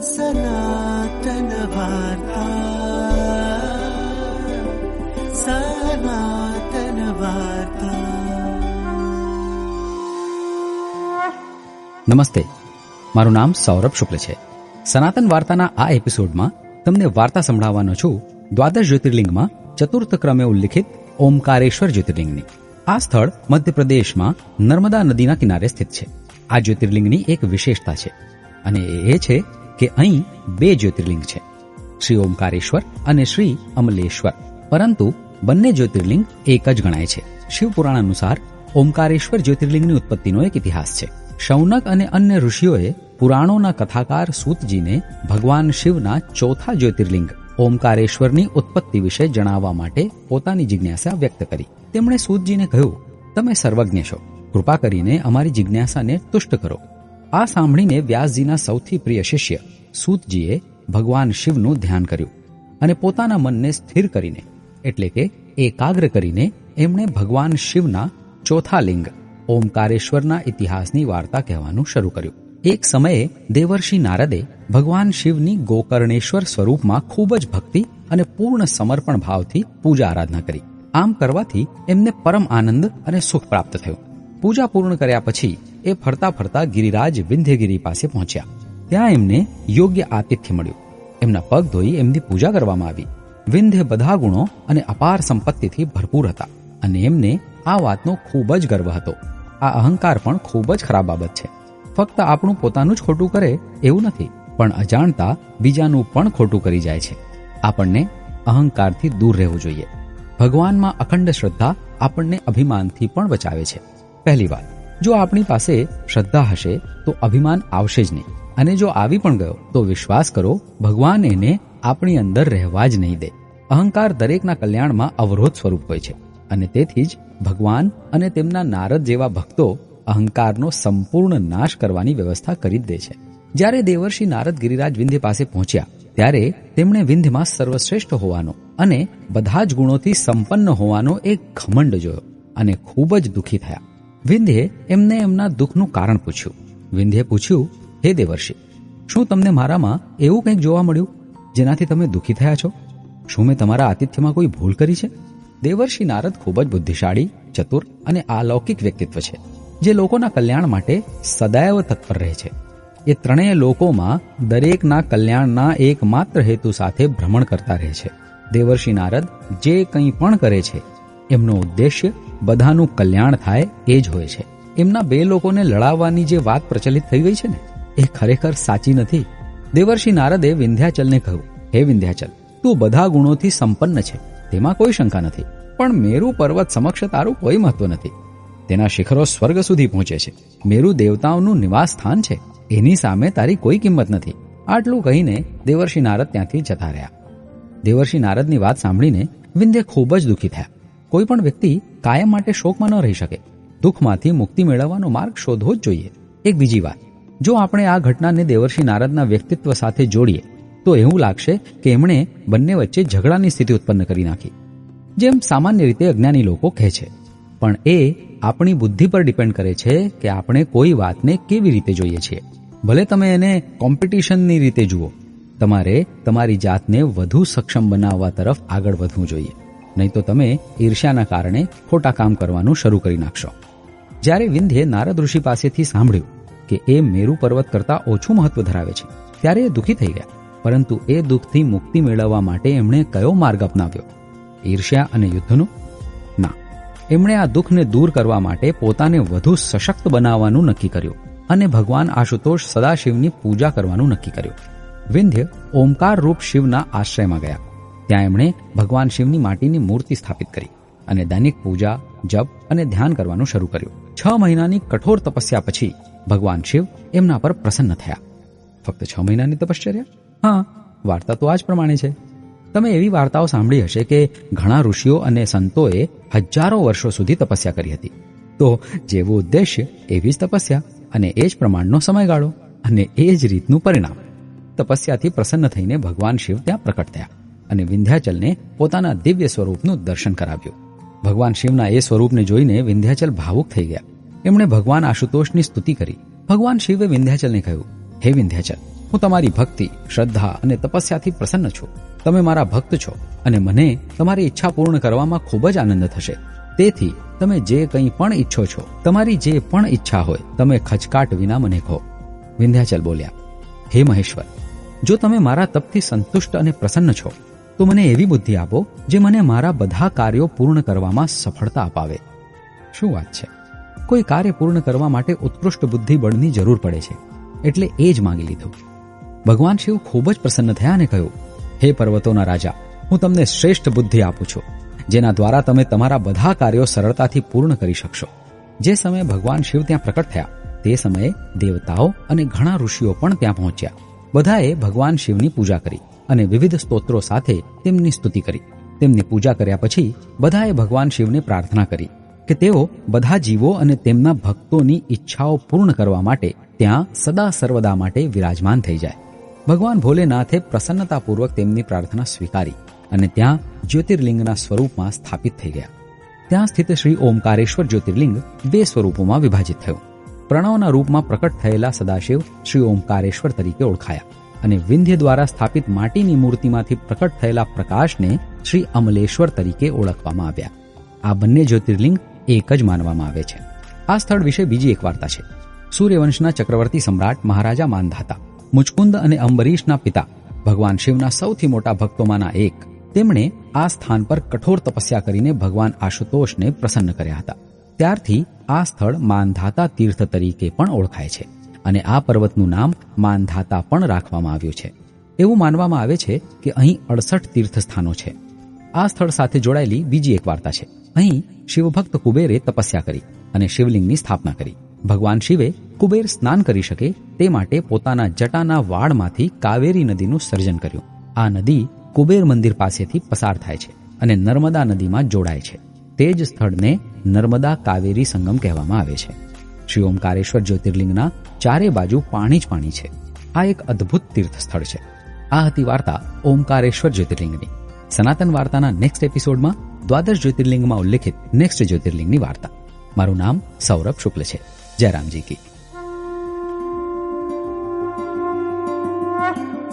સનાતન વાર્તા, સનાતન વાર્તા. નમસ્તે, મારું નામ સૌરભ શુક્લ છે. સનાતન વાર્તાના આ એપિસોડમાં તમને વાર્તા સંભળાવવાનો છું દ્વાદશ જ્યોતિર્લિંગમાં ચતુર્થ ક્રમે ઉલ્લિખિત ઓમકારેશ્વર જ્યોતિર્લિંગની. આ સ્થળ મધ્યપ્રદેશમાં નર્મદા નદીના કિનારે સ્થિત છે. આ જ્યોતિર્લિંગની એક વિશેષતા છે અને એ છે કે અહીં 2 જ્યોતિર્લિંગ છે, શ્રી ઓમકારેશ્વર અને શ્રી અમલેશ્વર. પરંતુ બંને જ્યોતિર્લિંગ એક જ ગણાય છે. શિવપુરાણ અનુસાર ઓમકારેશ્વર જ્યોતિર્લિંગની ઉત્પત્તિનો એક ઇતિહાસ છે. શૌનક અને અન્ય ઋષિઓએ પુરાણોના કથાકાર સૂતજીને ભગવાન શિવના ચોથા જ્યોતિર્લિંગ ઓમકારેશ્વરની ઉત્પત્તિ વિશે જણાવવા માટે પોતાની જિજ્ઞાસા વ્યક્ત કરી. તેમણે સૂતજીને કહ્યું, તમે સર્વજ્ઞ છો, કૃપા કરીને અમારી જિજ્ઞાસાને તુષ્ટ કરો. આ સાંભળીને વ્યાસજીના સૌથી પ્રિય શિષ્ય સૂતજીએ ભગવાન શિવનું ધ્યાન કર્યું અને પોતાના મનને સ્થિર કરીને, એટલે કે એકાગ્ર કરીને એમણે ભગવાન શિવના ચોથા લિંગ ઓમકારેશ્વરના ઇતિહાસની વાર્તા કહેવાનું શરૂ કર્યું. એક સમયે દેવર્ષિ નારદે ભગવાન શિવની ગોકર્ણેશ્વર સ્વરૂપમાં ખૂબ જ ભક્તિ અને પૂર્ણ સમર્પણ ભાવથી પૂજા આરાધના કરી. આમ કરવાથી એમને પરમ આનંદ અને સુખ પ્રાપ્ત થયું. પૂજા પૂર્ણ કર્યા પછી એ ફરતા ફરતા ગિરિરાજ વિંધ્યગિરી પાસે પહોંચ્યા. ત્યાં એમને યોગ્ય આતિથ્ય મળ્યું. એમના પગ ધોઈ એમની પૂજા કરવામાં આવી. વિંધ્ય બધા ગુણો અને અપાર સંપત્તિથી ભરપૂર હતા અને એમને આ વાતનો ખૂબ જ ગર્વ હતો. આ અહંકાર પણ ખૂબ જ ખરાબ બાબત છે. ફક્ત આપણું પોતાનું જ ખોટું કરે એવું નથી, પણ અજાણતા બીજાનું પણ ખોટું કરી જાય છે. આપણને અહંકારથી દૂર રહેવું જોઈએ. ભગવાનમાં અખંડ શ્રદ્ધા આપણને અભિમાનથી પણ બચાવે છે. પહેલી વાત, જો આપણી પાસે શ્રદ્ધા હશે તો અભિમાન આવશે જ નહીં, અને જો આવી પણ ગયો તો વિશ્વાસ કરો, ભગવાન એને આપણી અંદર રહેવા જ નહીં દે. અહંકાર દરેકના કલ્યાણમાં અવરોધ સ્વરૂપ હોય છે અને તેથી જ ભગવાન અને તેમના નારદ જેવા ભક્તો અહંકારનો સંપૂર્ણ નાશ કરવાની વ્યવસ્થા કરી જ દે છે. જ્યારે દેવર્ષિ નારદ ગિરિરાજ વિંધ્ય પાસે પહોંચ્યા ત્યારે તેમણે વિંધ્યમાં સર્વશ્રેષ્ઠ હોવાનો અને બધા જ ગુણોથી સંપન્ન હોવાનો એક ઘમંડ જોયો અને ખૂબ જ દુઃખી થયા. વિંધ્યે એમને એમના દુઃખનું કારણ પૂછ્યું. વિંધ્યે પૂછ્યું, હે દેવર્ષિ, શું તમને મારામાં એવું કંઈક જોવા મળ્યું જેનાથી તમે દુઃખી થયા છો? શું મેં તમારા આતિથ્યમાં કોઈ ભૂલ કરી છે? દેવર્ષિ નારદ ખૂબ જ બુદ્ધિશાળી, ચતુર અને અલૌકિક વ્યક્તિત્વ છે, જે લોકોના કલ્યાણ માટે સદૈવ તત્પર રહે છે. એ ત્રણેય લોકોમાં દરેકના કલ્યાણના એકમાત્ર હેતુ સાથે ભ્રમણ કરતા રહે છે. દેવર્ષિ નારદ જે કંઈ પણ કરે છે એમનો ઉદ્દેશ્ય બધાનું કલ્યાણ થાય એ જ હોય છે. એમના 2 લોકોને લડાવવાની જે વાત પ્રચલિત થઈ ગઈ છે ને, એ ખરેખર સાચી નથી. દેવર્ષિ નારદે વિંધ્યાચલને કહ્યું, હે વિંધ્યાચલ, તું બધા ગુણોથી સંપન્ન છે, તેમાં કોઈ શંકા નથી, પણ મેરુ પર્વત સમક્ષ તારું કોઈ મહત્વ નથી. તેના શિખરો સ્વર્ગ સુધી પહોંચે છે. મેરુ દેવતાઓનું નિવાસ સ્થાન છે, એની સામે તારી કોઈ કિંમત નથી. આટલું કહીને દેવર્ષિ નારદ ત્યાંથી જતા રહ્યા. દેવર્ષિ નારદની વાત સાંભળીને વિંધ્ય ખૂબ જ દુઃખી થયા. કોઈ પણ વ્યક્તિ કાયમ માટે શોકમાં ન રહી શકે. દુઃખમાંથી મુક્તિ મેળવવાનો માર્ગ શોધવો જ જોઈએ. એક બીજી વાત, જો આપણે આ ઘટનાને દેવર્ષિ નારદના વ્યક્તિત્વ સાથે જોડીએ તો એવું લાગશે કે એમણે બંને વચ્ચે ઝઘડાની સ્થિતિ ઉત્પન્ન કરી નાખી, જેમ સામાન્ય રીતે અજ્ઞાની લોકો કહે છે. પણ એ આપણી બુદ્ધિ પર ડિપેન્ડ કરે છે કે આપણે કોઈ વાતને કેવી રીતે જોઈએ છીએ. ભલે તમે એને કોમ્પિટિશનની રીતે જુઓ, તમારે તમારી જાતને વધુ સક્ષમ બનાવવા તરફ આગળ વધવું જોઈએ, નહીં તો તમે ઈર્ષ્યાના કારણે ખોટા કામ કરવાનું શરૂ કરી નાખશો. જ્યારે વિંધ્યે નારદ ઋષિ પાસેથી સાંભળ્યું કે એ મેરુ પર્વત કરતાં ઓછું મહત્વ ધરાવે છે, ત્યારે એ દુઃખી થઈ ગયા. પરંતુ એ દુઃખથી મુક્તિ મેળવવા માટે એમણે કયો માર્ગ અપનાવ્યો? ઈર્ષ્યા અને યુદ્ધનો? ના, એમણે આ દુઃખને દૂર કરવા માટે પોતાને વધુ સશક્ત બનાવવાનું નક્કી કર્યું અને ભગવાન આશુતોષ સદાશિવની પૂજા કરવાનું નક્કી કર્યું. વિંધ્ય ઓમકાર રૂપ શિવના આશ્રયમાં ગયા. ત્યાં એમણે ભગવાન શિવની માટીની મૂર્તિ સ્થાપિત કરી અને દૈનિક પૂજા, જપ અને ધ્યાન કરવાનું શરૂ કર્યું. 6 મહિનાની કઠોર તપસ્યા પછી ભગવાન શિવ એમના પર પ્રસન્ન થયા. ફક્ત 6 મહિનાની તપશ્ચર્યા? હા, વાર્તા તો આ જ પ્રમાણે છે. તમે એવી વાર્તાઓ સાંભળી હશે કે ઘણા ઋષિઓ અને સંતોએ હજારો વર્ષો સુધી તપસ્યા કરી હતી. તો જેવું ઉદ્દેશ્ય એવી જ તપસ્યા અને એ જ પ્રમાણનો સમયગાળો અને એ જ રીતનું પરિણામ. તપસ્યાથી પ્રસન્ન થઈને ભગવાન શિવ ત્યાં પ્રકટ થયા અને વિંધ્યાચલને પોતાના દિવ્ય સ્વરૂપનું દર્શન કરાવ્યું. ભગવાન શિવના એ સ્વરૂપને જોઈને વિંધ્યાચલ ભાવુક થઈ ગયા. એમણે ભગવાન આશુતોષની સ્તુતિ કરી. ભગવાન શિવે વિંધ્યાચલને કહ્યું, હે વિંધ્યાચલ, હું તમારી ભક્તિ, શ્રદ્ધા અને તપસ્યાથી પ્રસન્ન છું. તમે મારા ભક્ત છો અને મને તમારી ઈચ્છા પૂર્ણ કરવામાં ખૂબ જ આનંદ થશે. તેથી તમે જે કંઈ પણ ઈચ્છો છો, તમારી જે પણ ઈચ્છા હોય, તમે ખચકાટ વિના મને કહો. વિંધ્યાચલ બોલ્યા, હે મહેશ્વર, જો તમે મારા તપથી સંતુષ્ટ અને પ્રસન્ન છો તો મને એવી બુદ્ધિ આપો જે મને મારા બધા કાર્યો પૂર્ણ કરવામાં સફળતા અપાવે. શું વાત છે! કોઈ કાર્ય પૂર્ણ કરવા માટે ઉત્કૃષ્ટ બુદ્ધિબળની જરૂર પડે છે, એટલે એ જ માંગી લીધું. ભગવાન શિવ ખૂબ જ પ્રસન્ન થયા અને કહ્યું, હે પર્વતોના રાજા, હું તમને શ્રેષ્ઠ બુદ્ધિ આપું છું, જેના દ્વારા તમે તમારા બધા કાર્યો સરળતાથી પૂર્ણ કરી શકશો. જે સમયે ભગવાન શિવ ત્યાં પ્રકટ થયા તે સમયે દેવતાઓ અને ઘણા ઋષિઓ પણ ત્યાં પહોંચ્યા. બધાએ ભગવાન શિવની પૂજા કરી અને વિવિધ સ્તોત્રો સાથે તેમની સ્તુતિ કરી. તેમની પૂજા કર્યા પછી બધાએ ભગવાન શિવને પ્રાર્થના કરી કે તેઓ બધા જીવો અને તેમના ભક્તોની ઈચ્છાઓ પૂર્ણ કરવા માટે ત્યાં સદા સર્વદા માટે વિરાજમાન થઈ જાય. ભગવાન ભોલેનાથે પ્રસન્નતાપૂર્વક તેમની પ્રાર્થના સ્વીકારી અને ત્યાં જ્યોતિર્લિંગના સ્વરૂપમાં સ્થાપિત થઈ ગયા. ત્યાં સ્થિત શ્રી ઓમકારેશ્વર જ્યોતિર્લિંગ 2 સ્વરૂપોમાં વિભાજિત થયું. પ્રણવના રૂપમાં પ્રકટ થયેલા સદાશિવ શ્રી ઓમકારેશ્વર તરીકે ઓળખાયા અને વિંધ્ય દ્વારા સ્થાપિત માટીની મૂર્તિમાંથી પ્રકટ થયેલા પ્રકાશને શ્રી અમલેશ્વર તરીકે ઓળખવામાં આવ્યા. આ બંને જ્યોતિર્લિંગ એક જ માનવામાં આવે છે. આ સ્થળ વિશે બીજી એક વાર્તા છે. સૂર્યવંશના ચક્રવર્તી સમ્રાટ મહારાજા માંધાતા, મુચકુંદ અને અંબરીશના પિતા, ભગવાન શિવના સૌથી મોટા ભક્તોમાંના એક, તેમણે આ સ્થાન પર કઠોર તપસ્યા કરીને ભગવાન આશુતોષને પ્રસન્ન કર્યા હતા. ત્યારથી આ સ્થળ માંધાતા તીર્થ તરીકે પણ ઓળખાય છે અને આ પર્વતનું નામ માંધાતા પણ રાખવામાં આવ્યું છે. એવું માનવામાં આવે છે કે અહીં 68 તીર્થસ્થાનો છે. આ સ્થળ સાથે જોડાયેલી બીજી એક વાર્તા છે. અહીં શિવભક્ત કુબેરે તપસ્યા કરી અને શિવલિંગની સ્થાપના કરી. ભગવાન શિવે કુબેર સ્નાન કરી શકે તે માટે પોતાના જટાના વાળમાંથી કાવેરી નદીનું સર્જન કર્યું. આ નદી કુબેર મંદિર પાસેથી પસાર થાય છે અને નર્મદા નદીમાં જોડાય છે. તે જ સ્થળને નર્મદા કાવેરી સંગમ કહેવામાં આવે છે. શ્રી ઓમકારેશ્વર જ્યોતિર્લિંગના ચારે બાજુ પાણી જ પાણી છે. આ એક અદ્ભુત તીર્થ સ્થળ છે. આ હતી વાર્તા ઓમકારેશ્વર જ્યોતિર્લિંગની. સનાતન વાર્તાના નેક્સ્ટ એપિસોડમાં દ્વાદશ જ્યોતિર્લિંગમાં ઉલ્લેખિત નેક્સ્ટ જ્યોતિર્લિંગની વાર્તા. મારું નામ સૌરભ શુક્લ છે. જય રામજી કી.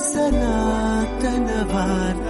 સનાતન વાર્તા.